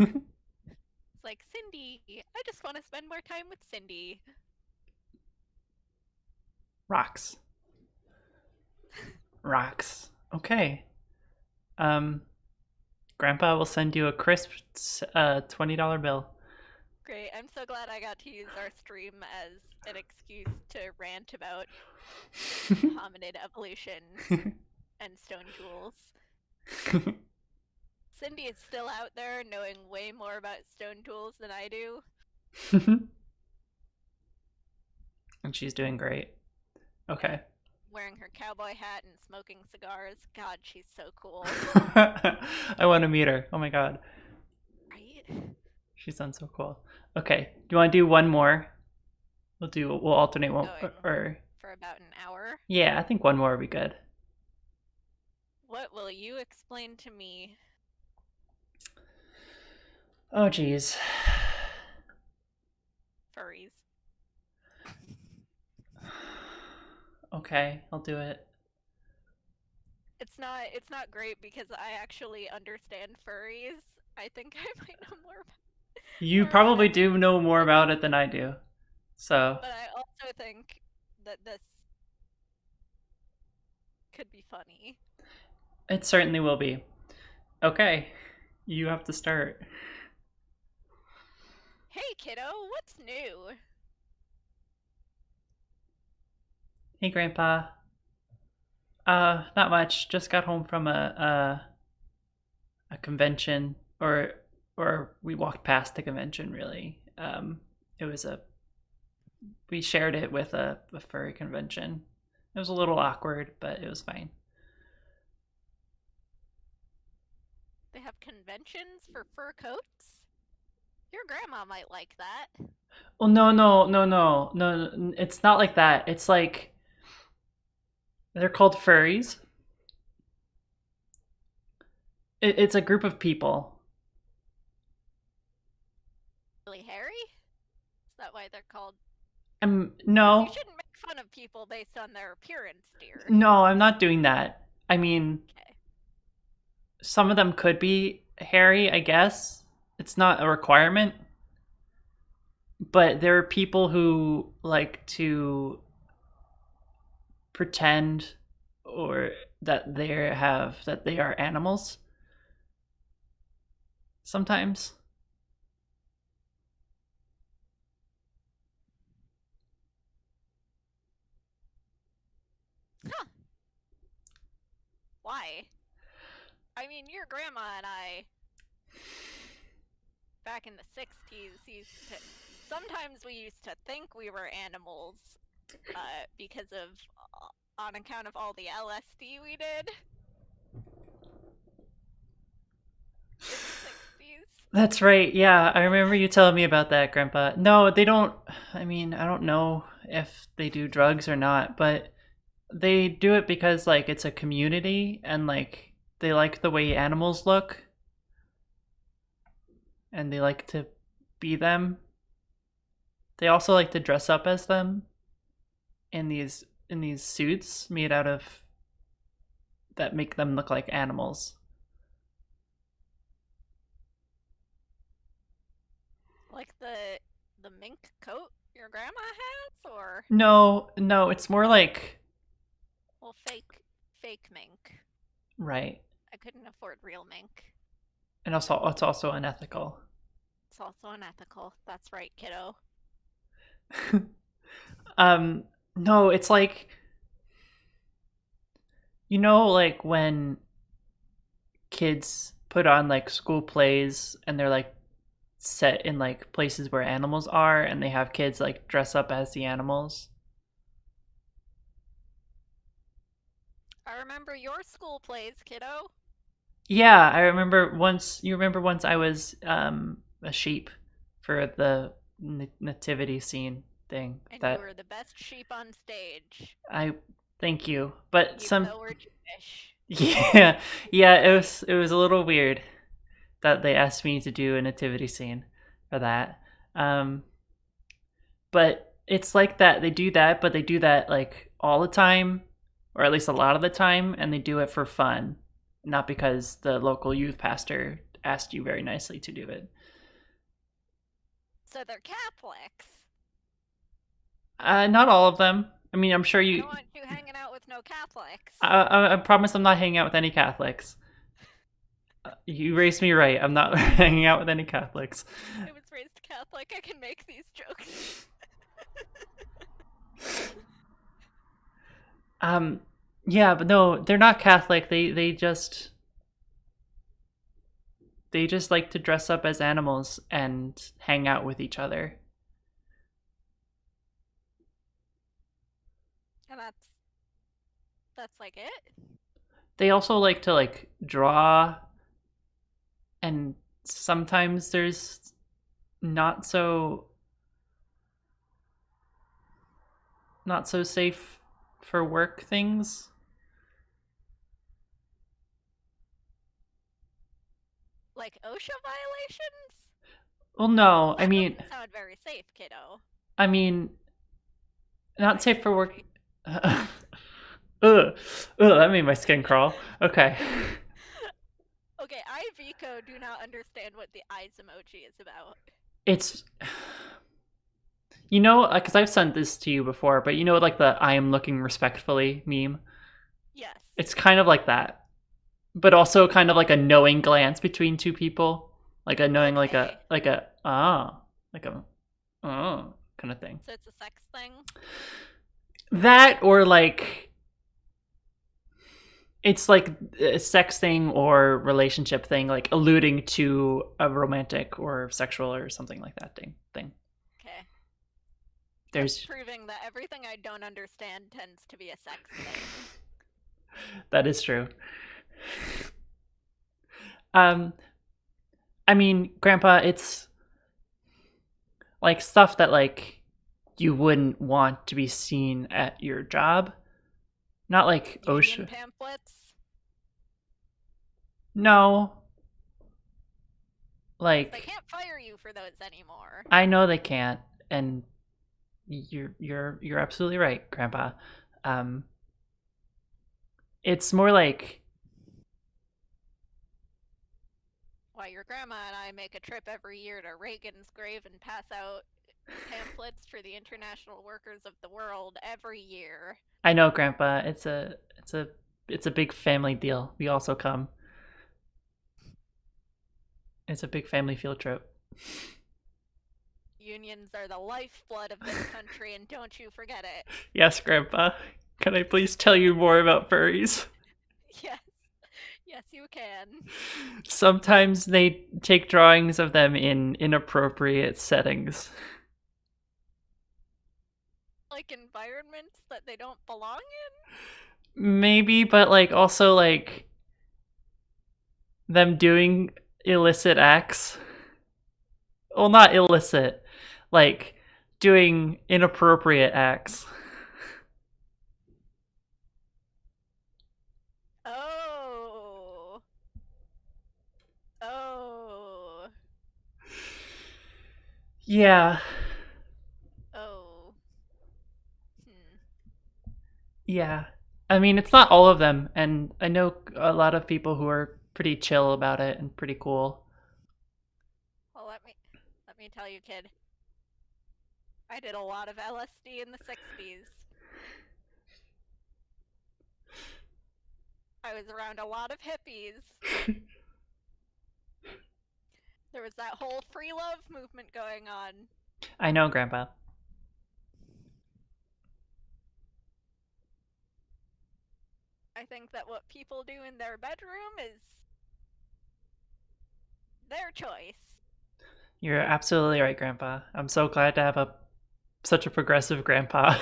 like Cindy, I just want to spend more time with Cindy. rocks. Rocks. Okay. Um, Grandpa will send you a crisp $20 bill. Great. I'm so glad I got to use our stream as an excuse to rant about hominid evolution and stone tools. Cindy is still out there knowing way more about stone tools than I do. And she's doing great. Yeah. Okay. Wearing her cowboy hat and smoking cigars. God, she's so cool. I want to meet her. Oh my god. Right? She sounds so cool. Okay. Do you want to do one more? We'll alternate We're one going or for about an hour. yeah, I think one more would be good. What will you explain to me? Oh, geez. Furries. Okay, I'll do it. It's not great because I actually understand furries. I think I might know You more about probably it than do know more you, about it than I do. So, but I also think that this could be funny. it certainly will be. Okay, you have to start. Hey kiddo, what's new? Hey, Grandpa. Not much. Just got home from a convention, or we walked past the convention. Really, it was a we shared it with a furry convention. It was a little awkward, but it was fine. They have conventions for fur coats? Your grandma might like that. Well, no. It's not like that. It's like they're called furries. It's a group of people. Really hairy? Is that why they're called? Because you No, shouldn't make fun of people based on their appearance, dear. no, I'm not doing that. I mean, Okay. some of them could be hairy, I guess. It's not a requirement, but there are people who like to pretend or that they are animals sometimes. Huh. Why? I mean, your grandma and I, back in the 60s, used to. Sometimes we used to think we were animals because of. On account of all the LSD we did in the 60s. That's right. Yeah, I remember you telling me about that, Grandpa. No, they don't. I mean, I don't know if they do drugs or not, but they do it because like it's a community and like they like the way animals look and they like to be them. They also like to dress up as them in these suits made out of that make them look like animals. Like the mink coat your grandma has, or No, it's more like well, fake mink. right. I couldn't afford real mink. And also it's also unethical. It's also unethical. That's right, kiddo. um no, it's like like when kids put on like school plays and they're like set in like places where animals are and they have kids like dress up as the animals. I remember your school plays, kiddo. Yeah, I remember once. You remember once I was a sheep for the nativity scene thing. And you That were the best sheep on stage, I thank you, but even some though we're Jewish. yeah yeah it was a little weird that they asked me to do a nativity scene for that. Um, but it's like that they do that, but they do that like all the time, or at least a lot of the time, and they do it for fun, not because the local youth pastor asked you very nicely to do it. So they're Catholics. Not all of them. I mean, I'm sure I you. don't want you hanging out with no Catholics. I promise I'm not hanging out with any Catholics. You raised me right. I'm not hanging out with any Catholics. I was raised Catholic. I can make these jokes. Um, yeah, but no, they're not Catholic. They just like to dress up as animals and hang out with each other. And that's like it. They also like to like draw, and sometimes there's not so not so safe for work things. Like OSHA violations? Well, no, 'Cause that doesn't sound very safe, kiddo. I mean, not Eyes safe for work. emoji. Ugh, ugh, that made my skin crawl. Okay. Okay, I, Vico, do not understand what the eyes emoji is about. It's, because I've sent this to you before, but like the I am looking respectfully meme? Yes. It's kind of like that, but also kind of like a knowing glance between two people. Like a knowing, Okay. like a, oh, kind of thing. So it's a sex thing? That or like, it's like a sex thing or relationship thing, like alluding to a romantic or sexual or something like that thing. Okay. Just There's proving that everything I don't understand tends to be a sex thing. that is true. Um, I mean, Grandpa, it's like stuff that like you wouldn't want to be seen at your job. Not like Union OSHA. pamphlets? No, They like can't fire you for those anymore. I know they can't, and you're absolutely right, Grandpa. Um, it's more like Why, your grandma and I make a trip every year to Reagan's grave and pass out pamphlets for the international workers of the world every year. I know, Grandpa. It's a big family deal. We also come. It's a big family field trip. Unions are the lifeblood of this country, and don't you forget it. Yes, Grandpa. Can I please tell you more about furries? Yes. Yes, you can. Sometimes they take drawings of them in inappropriate settings. Like environments that they don't belong Maybe, but like also like them doing illicit acts. Well, not illicit, like doing inappropriate acts. in. Oh. Oh. Yeah, Oh. Hmm. yeah. I mean, it's not all of them, and I know a lot of people who are pretty chill about it and pretty cool. Well, let me tell you, kid. I did a lot of LSD in the 60s. I was around a lot of hippies. There was that whole free love movement going on. I know, Grandpa. I think that what people do in their bedroom is their choice. You're absolutely right, Grandpa. I'm so glad to have such a progressive grandpa.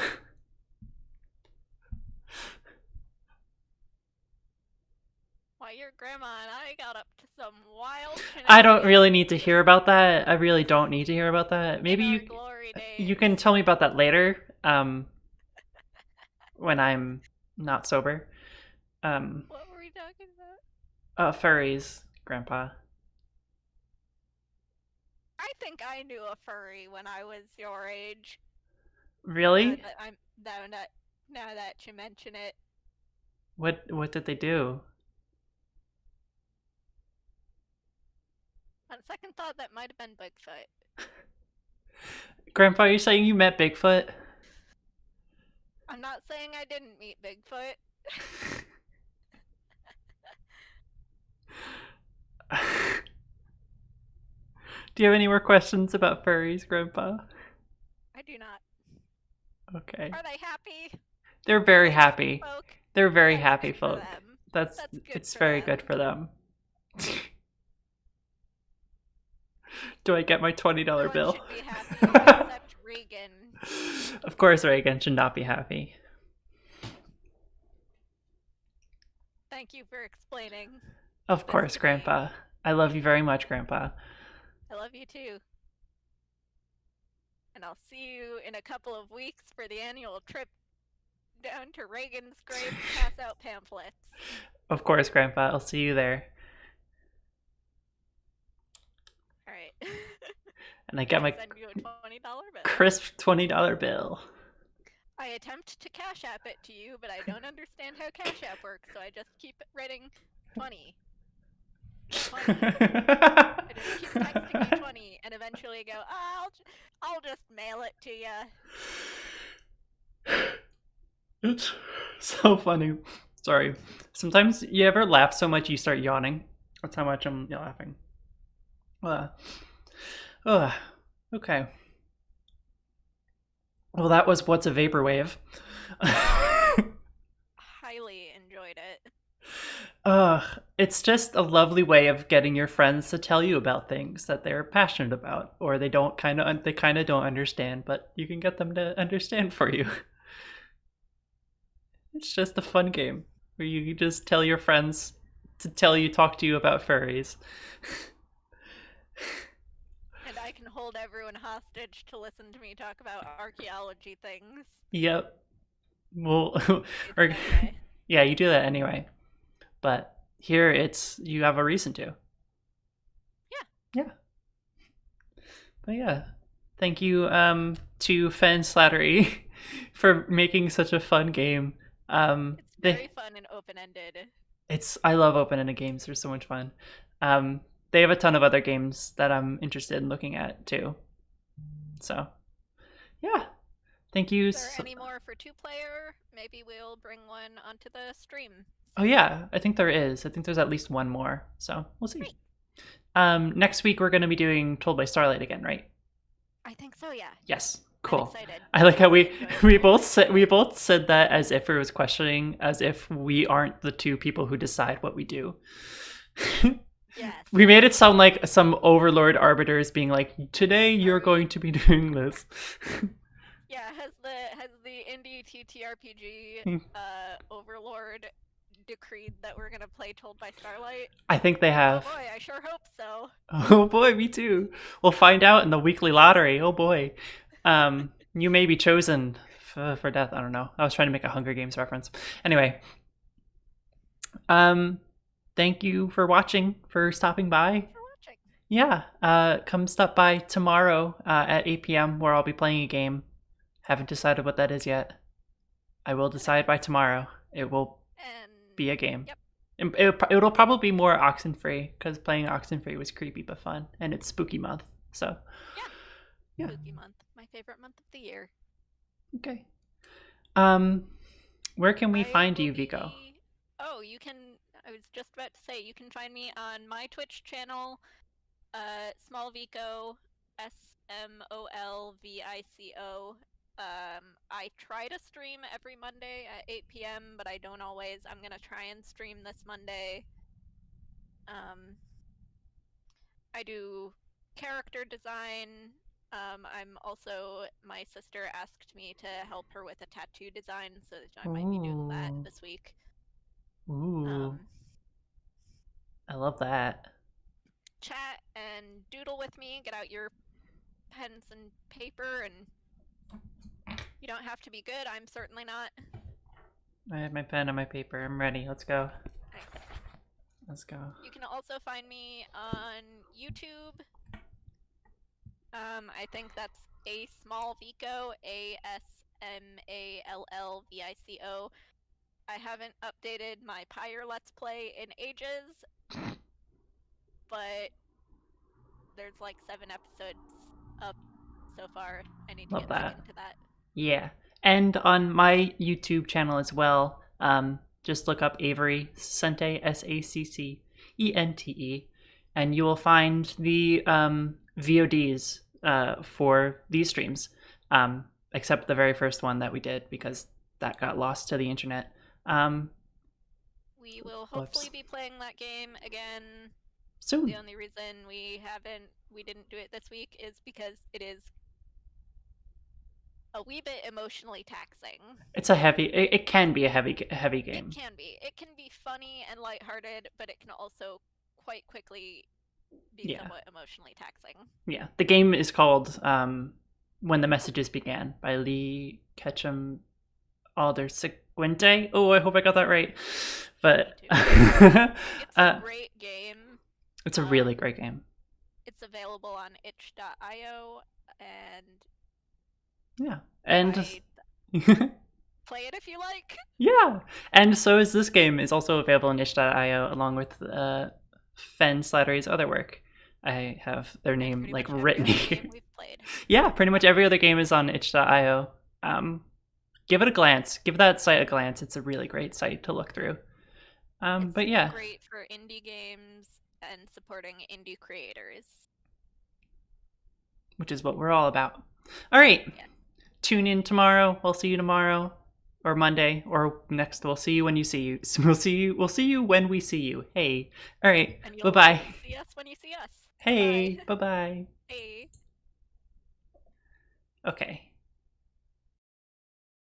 Why, your grandma and I got up to some wild I don't shenanigans really need to hear about that. I really don't need to hear about that. in Maybe our you glory you days. can tell me about that later. When I'm not sober. What were we talking about? Furries, Grandpa. I think I knew a furry when I was your age. Now Really? that I'm now that you mention it, What did they do? on second thought, that might have been Bigfoot. Grandpa, you're saying you met Bigfoot? I'm not saying I didn't meet Bigfoot. Do you have any more questions about furries, Grandpa? I do not. Okay. Are they happy? They're Are very they happy happy. folk? They're very That's happy good for folk. them. That's That's good it's for very them. good for them. Do I get my $20 Everyone bill? should be happy except Reagan. Of course, Reagan should not be happy. Thank you for explaining. Of course, to me. Grandpa. I love you very much, Grandpa. I love you too. And I'll see you in a couple of weeks for the annual trip down to Reagan's grave to pass out pamphlets. Of course, Grandpa. I'll see you there. and I get my send you a $20 bill. crisp $20 bill. I attempt to Cash App it to you, but I don't understand how Cash App works, so I just keep writing 20. 20. I just keep texting you 20, and eventually go, I'll just mail it to you. It's so funny. Sorry. Sometimes you ever laugh so much you start yawning. That's how much I'm laughing. Okay. Well, that was What's a Vaporwave. Highly enjoyed it. It's just a lovely way of getting your friends to tell you about things that they're passionate about, or they kind of don't understand, but you can get them to understand for you. It's just a fun game where you just tell your friends to talk to you about furries. And I can hold everyone hostage to listen to me talk about archaeology things. Yep. Well, or, Okay. yeah, you do that anyway. But here you have a reason to. Yeah. But yeah. Thank you to Fen Slattery for making such a fun game. It's very fun and open-ended. I love open-ended games. They're so much fun. They have a ton of other games that I'm interested in looking at too. So, yeah. Thank you. Is there any more for 2-player? Maybe we'll bring one onto the stream. Oh yeah, I think there is. I think there's at least one more. So we'll see. Great. Next week we're going to be doing Told by Starlight again, right? I think so. Yeah. Yes. Cool. I'm excited. I like how we both said that as if it was questioning, as if we aren't the two people who decide what we do. Yes. We made it sound like some overlord arbiters being like, today you're going to be doing this. Yeah, has the indie TTRPG overlord decreed that we're gonna play Told by Starlight? I think they have. Oh boy, I sure hope so. Oh boy, me too. We'll find out in the weekly lottery. Oh boy. You may be chosen for death. I don't know. I was trying to make a Hunger Games reference. Anyway. Thank you for watching, for stopping by. Thanks for watching. Yeah. Come stop by tomorrow at 8 p.m. where I'll be playing a game. Haven't decided what that is yet. I will decide by tomorrow. It will be a game. Yep. It'll probably be more Oxenfree, because playing Oxenfree was creepy but fun, and it's spooky month, so. Yeah. Spooky month. My favorite month of the year. Okay. Where can we find you, Vico? Oh, you can. I was just about to say, you can find me on my Twitch channel, Small Vico, SMOLVICO. I try to stream every Monday at 8 p.m., but I don't always. I'm gonna try and stream this Monday. I do character design. I'm also, my sister asked me to help her with a tattoo design, so I might be doing that this week. Ooh. I love that. Chat and doodle with me. Get out your pens and paper, and you don't have to be good. I'm certainly not. I have my pen and my paper. I'm ready. Let's go. Nice. Let's go. You can also find me on YouTube. I think that's A Small Vico, ASMALLVICO. I haven't updated my Pyre Let's Play in ages, but there's like 7 episodes up so far. I need to get back into that. Yeah. And on my YouTube channel as well, just look up Avery Sente, SACCENTE, and you will find the VODs for these streams, except the very first one that we did, because that got lost to the internet. We will hopefully be playing that game again soon. The only reason we didn't do it this week is because it is a wee bit emotionally taxing. It's a heavy. It can be a heavy game. It can be. It can be funny and lighthearted, but it can also quite quickly be somewhat emotionally taxing. Yeah, the game is called "When the Messages Began" by Lee Ketchum Aldersequente. Oh, I hope I got that right. But it's a great game. It's a really great game. It's available on itch.io, and Yeah. And I play it if you like. yeah. And so is this game is also available on itch.io along with Fen Slattery's other work. I have their And name pretty like much every written other here. game we've played. Yeah, pretty much every other game is on itch.io. Give it a glance. Give that site a glance. It's a really great site to look through. It's But yeah, great for indie games and supporting indie creators. which is what we're all about. All right. Yeah. Tune in tomorrow. We'll see you tomorrow or Monday or next. We'll see you when you see you. We'll see you when we see you. Hey. All right. And Bye you'll bye. see us when you see us. Bye bye. Hey. Bye bye. Hey. Okay.